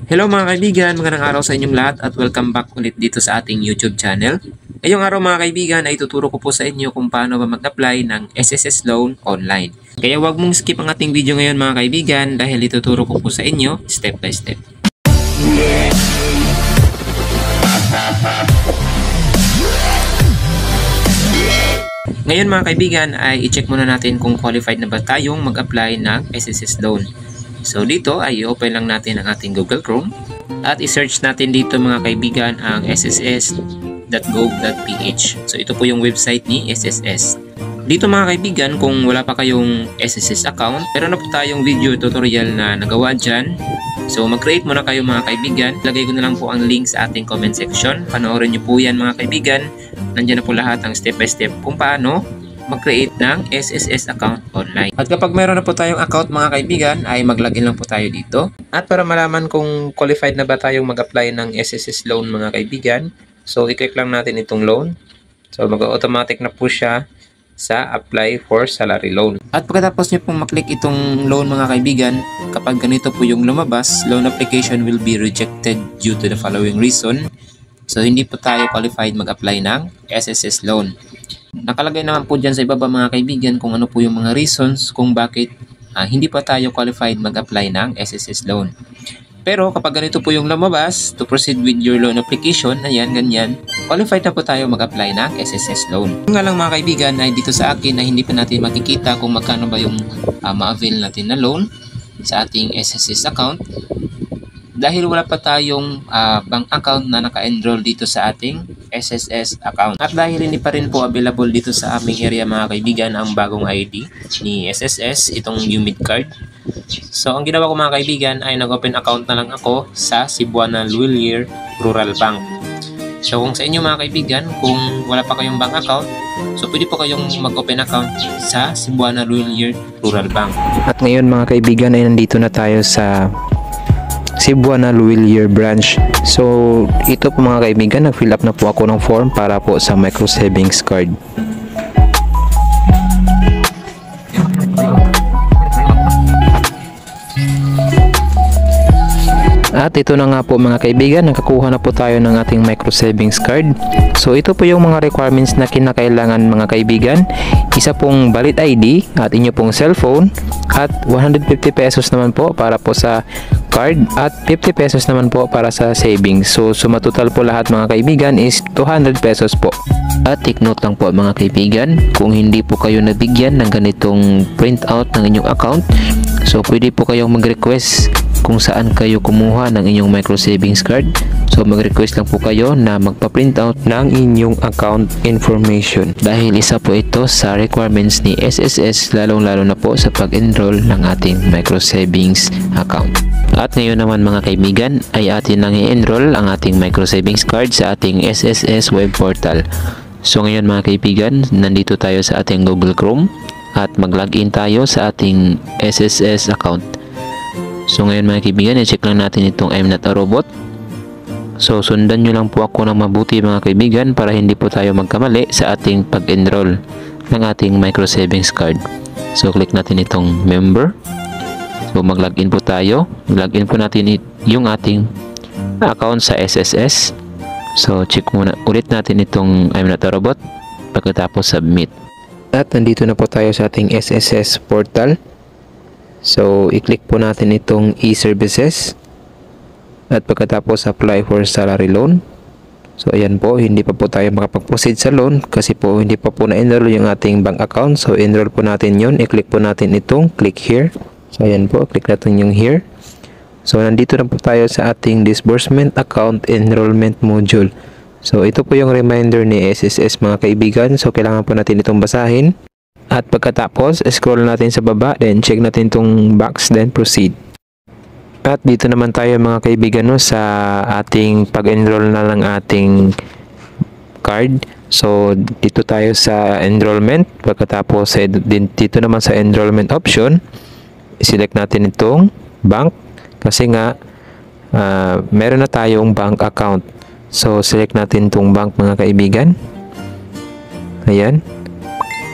Hello mga kaibigan, magandang araw sa inyong lahat at welcome back ulit dito sa ating YouTube channel. Ngayong araw mga kaibigan ay tuturo ko po sa inyo kung paano ba mag-apply ng SSS loan online. Kaya huwag mong skip ang ating video ngayon mga kaibigan dahil ituturo ko po sa inyo step by step. Ngayon mga kaibigan ay i-check muna natin kung qualified na ba tayong mag-apply ng SSS loan. So dito ay i-open lang natin ang ating Google Chrome at i-search natin dito mga kaibigan ang sss.gov.ph. So ito po yung website ni SSS. Dito mga kaibigan, kung wala pa kayong SSS account, meron na po tayong video tutorial na nagawa dyan. So mag-create muna kayo mga kaibigan. Lagay ko na lang po ang link sa ating comment section. Panoorin nyo po yan mga kaibigan. Nandiyan na po lahat ang step by step kung paano mag-create ng SSS account online. At kapag meron na po tayong account mga kaibigan, ay mag-login lang po tayo dito. At para malaman kung qualified na ba tayong mag-apply ng SSS loan mga kaibigan, so i-click lang natin itong loan. So mag-automatic na po siya sa apply for salary loan. At pagkatapos nyo pong maklik itong loan mga kaibigan, kapag ganito po yung lumabas, loan application will be rejected due to the following reason. So hindi po tayo qualified mag-apply ng SSS loan. Nakalagay naman po dyan sa ibaba mga kaibigan kung ano po yung mga reasons kung bakit hindi pa tayo qualified mag-apply ng SSS loan. Pero kapag ganito po yung lumabas, to proceed with your loan application, ayan, ganyan, qualified na po tayo mag-apply ng SSS loan. Yung nga lang mga kaibigan ay dito sa akin na hindi pa natin makikita kung magkano ba yung ma-avail natin na loan sa ating SSS account. Dahil wala pa tayong bank account na naka-enroll dito sa ating SSS account. At dahil hindi pa rin po available dito sa aming area mga kaibigan ang bagong ID ni SSS, itong UMID card. So ang ginawa ko mga kaibigan ay nag-open account na lang ako sa Cebuana Luilier Rural Bank. So kung sa inyo mga kaibigan, kung wala pa kayong bank account, so pwede po kayong mag-open account sa Cebuana Luilier Rural Bank. At ngayon mga kaibigan ay nandito na tayo sa Cebuana Luilier branch. So ito po mga kaibigan, nag-fill up na po ako ng form para po sa micro savings card. At ito na nga po mga kaibigan, nakakuha na po tayo ng ating micro savings card. So ito po yung mga requirements na kinakailangan mga kaibigan. Isa pong valid ID at inyo pong cellphone at 150 pesos naman po para po sa card at 50 pesos naman po para sa savings. So sumatotal po lahat mga kaibigan is 200 pesos po. At take note lang po mga kaibigan, kung hindi po kayo nabigyan ng ganitong printout ng inyong account, so pwede po kayong mag-request kung saan kayo kumuha ng inyong micro savings card. So mag-request lang po kayo na magpa-print out ng inyong account information dahil isa po ito sa requirements ni SSS, lalong-lalo na po sa pag-enroll ng ating micro savings account. At ngayon naman mga kaibigan ay atin nang i-enroll ang ating micro savings card sa ating SSS web portal. So ngayon mga kaibigan, nandito tayo sa ating Google Chrome at mag-login tayo sa ating SSS account. So ngayon mga kaibigan, i-check lang natin itong I'm not a robot. So sundan nyo lang po ako ng mabuti mga kaibigan para hindi po tayo magkamali sa ating pag-enroll ng ating micro savings card. So click natin itong member. So mag-login po tayo. Login po natin yung ating account sa SSS. So check muna ulit natin itong I'm not a robot pagkatapos submit. At nandito na po tayo sa ating SSS portal. So, i-click po natin itong e-services at pagkatapos apply for salary loan. So, ayan po, hindi pa po tayo makapag-proceed sa loan kasi po hindi pa po na-enroll yung ating bank account. So, enroll po natin yun. I-click po natin itong click here. So, ayan po, click natin yung here. So, nandito na po tayo sa ating disbursement account enrollment module. So, ito po yung reminder ni SSS mga kaibigan. So, kailangan po natin itong basahin. At pagkatapos, scroll natin sa baba, then check natin itong box, then proceed. At dito naman tayo mga kaibigan no, sa ating pag-enroll na ng ating card. So, dito tayo sa enrollment. Pagkatapos, dito naman sa enrollment option, select natin itong bank. Kasi nga, meron na tayong bank account. So, select natin itong bank mga kaibigan. Ayan.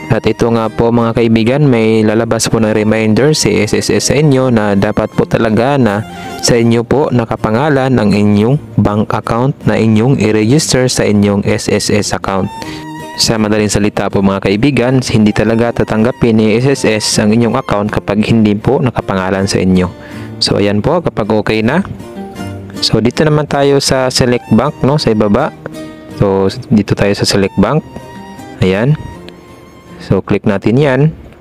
At ito nga po mga kaibigan, may lalabas po ng reminder si SSS sa inyo na dapat po talaga na sa inyo po nakapangalan ang inyong bank account na inyong i-register sa inyong SSS account. Sa madaling salita po mga kaibigan, hindi talaga tatanggapin ni SSS ang inyong account kapag hindi po nakapangalan sa inyo. So ayan po, kapag okay na. So dito naman tayo sa select bank, no, sa ibaba. So dito tayo sa select bank. Ayan. So, click natin yan.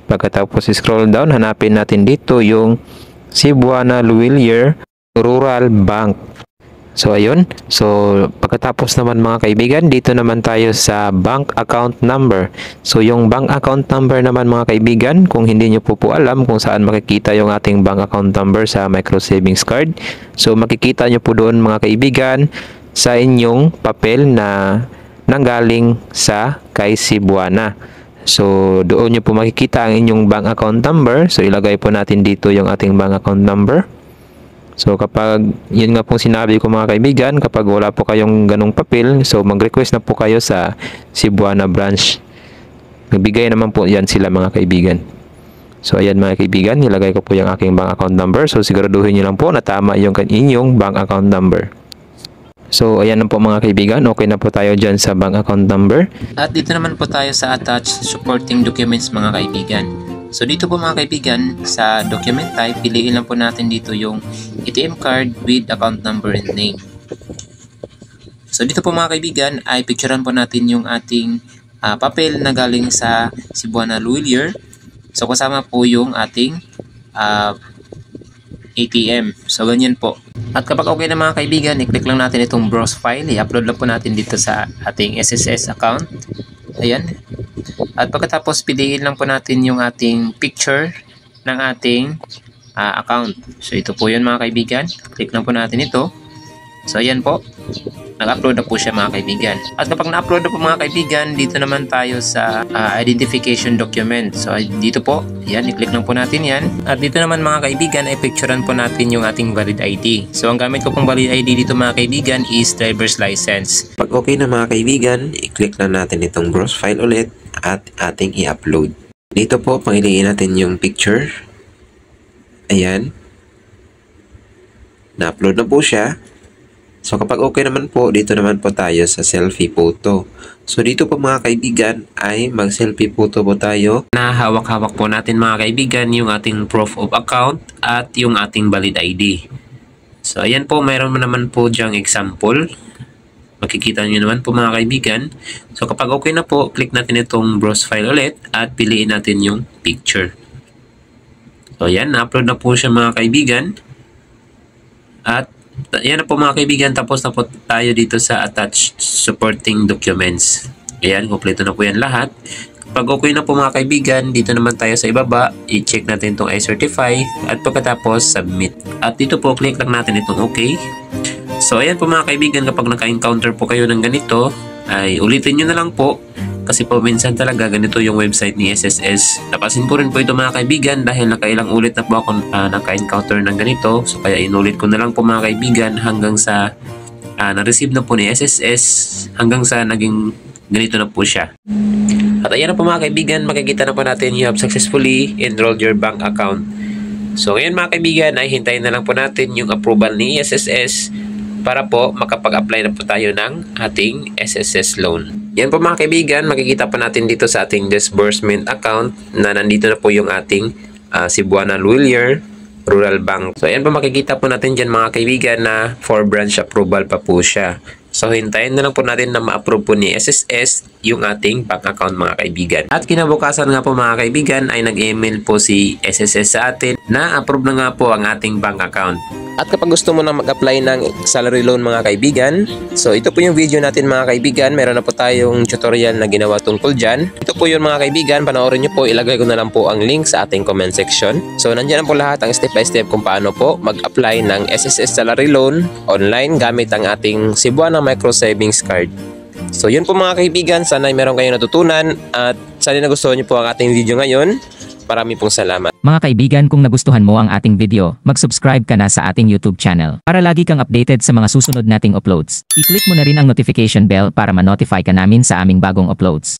Pagkatapos scroll down, hanapin natin dito yung Cebuana Luwilier Rural Bank. So, ayun. So, pagkatapos naman mga kaibigan, dito naman tayo sa bank account number. So, yung bank account number naman mga kaibigan, kung hindi nyo po alam kung saan makikita yung ating bank account number sa micro savings card. So, makikita nyo po doon mga kaibigan sa inyong papel na nanggaling sa kay Cebuana. So, doon nyo po makikita ang inyong bank account number. So, ilagay po natin dito yung ating bank account number. So, kapag, yun nga pong sinabi ko mga kaibigan, kapag wala po kayong ganong papel, so mag-request na po kayo sa Cebuana branch. Nagbigay naman po yan sila mga kaibigan. So, ayan mga kaibigan, nilagay ko po yung aking bank account number. So, siguraduhin nyo lang po na tama yung inyong bank account number. So, ayan na po mga kaibigan. Okay na po tayo dyan sa bank account number. At dito naman po tayo sa attached supporting documents mga kaibigan. So, dito po mga kaibigan, sa document type, piliin lang po natin dito yung ATM card with account number and name. So, dito po mga kaibigan, ay picturean po natin yung ating papel na galing sa Cebuana Luwilier. So, kasama po yung ating ATM. So, ganyan po. At kapag okay na mga kaibigan, i-click lang natin itong browse file. I-upload lang po natin dito sa ating SSS account. Ayan. At pagkatapos, piliin lang po natin yung ating picture ng ating account. So, ito po yun mga kaibigan. Click lang po natin ito. So, ayan po. Nag-upload na po siya mga kaibigan. At kapag na-upload na po mga kaibigan, dito naman tayo sa identification document. So dito po, yan, i-click lang po natin yan. At dito naman mga kaibigan, ay picturean po natin yung ating valid ID. So ang gamit ko pong valid ID dito mga kaibigan is driver's license. Pag okay na mga kaibigan, i-click lang natin itong browse file ulit at ating i-upload. Dito po, pangiliin natin yung picture. Ayan. Na-upload na po siya. So kapag okay naman po, dito naman po tayo sa selfie photo. So dito po mga kaibigan ay mag-selfie photo po tayo. Na hawak-hawak po natin mga kaibigan yung ating proof of account at yung ating valid ID. So ayan po, mayroon naman po dyang example. Makikita nyo naman po mga kaibigan. So kapag okay na po, click natin itong browse file ulit at piliin natin yung picture. So ayan, na-upload na po siya mga kaibigan. At yan na po mga kaibigan, tapos na po tayo dito sa attached supporting documents. Ayan, kompleto na po yan lahat. Pag okay na po mga kaibigan, dito naman tayo sa ibaba, i-check natin itong I-certify at pagkatapos submit. At dito po, click lang natin itong okay. So ayan po mga kaibigan, kapag naka-encounter po kayo ng ganito, ay ulitin nyo na lang po. Kasi po minsan talaga ganito yung website ni SSS. Napasin ko rin po ito mga kaibigan dahil nakailang ulit na po ako naka-encounter ng ganito. So kaya inulit ko na lang po mga kaibigan hanggang sa na-receive na po ni SSS hanggang sa naging ganito na po siya. At ayan na po mga kaibigan, makikita na po natin you have successfully enrolled your bank account. So ngayon mga kaibigan ay hintayin na lang po natin yung approval ni SSS para po makapag-apply na po tayo ng ating SSS loan. Yan po mga kaibigan, makikita po natin dito sa ating disbursement account na nandito na po yung ating Cebuana Luwilier Rural Bank. So ayan po makikita po natin dyan mga kaibigan na for branch approval pa po siya. So hintayin na lang po natin na ma-approve po ni SSS yung ating bank account mga kaibigan. At kinabukasan nga po mga kaibigan ay nag-email po si SSS sa atin na approve na nga po ang ating bank account. At kapag gusto mo na mag-apply ng salary loan mga kaibigan, so ito po yung video natin mga kaibigan. Meron na po tayong tutorial na ginawa tungkol dyan. Ito po yun mga kaibigan, panoorin nyo po, ilagay ko na lang po ang link sa ating comment section. So nandyan na po lahat ang step by step kung paano po mag-apply ng SSS salary loan online gamit ang ating Cebuana Micro Savings Card. So yun po mga kaibigan, sana ay meron kayong natutunan at sana nagustuhan nyo po ang ating video ngayon. Marami pong salamat. Mga kaibigan, kung nagustuhan mo ang ating video, mag-subscribe ka na sa ating YouTube channel para lagi kang updated sa mga susunod nating uploads. I-click mo na rin ang notification bell para ma-notify ka namin sa aming bagong uploads.